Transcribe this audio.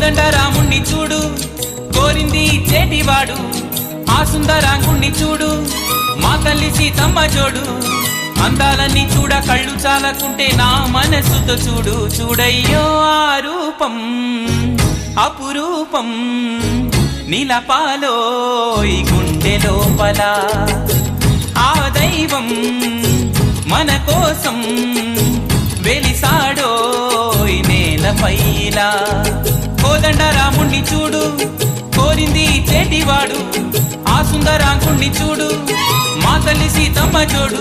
కోదండ రాముణ్ణి చూడు కోరింది చేటివాడు ఆ సుందరాంగుణ్ణి చూడు మా తల్లి సీతమ్మ జోడు అందాలన్నీ చూడ కళ్ళు చాలకుంటే నా మనసుతో చూడు చూడయ్యో ఆ రూపం అపురూపం నిలపాలో ఈ గుండె లోపల ఆ దైవం మన కోసం వెలిసాడో ఈ నేలపైలా కోదండ రాముణ్ణి చూడు కోరింది చేటివాడు ఆ సుందరాంగుణ్ణి చూడు మా తల్లి సీతమ్మ జోడు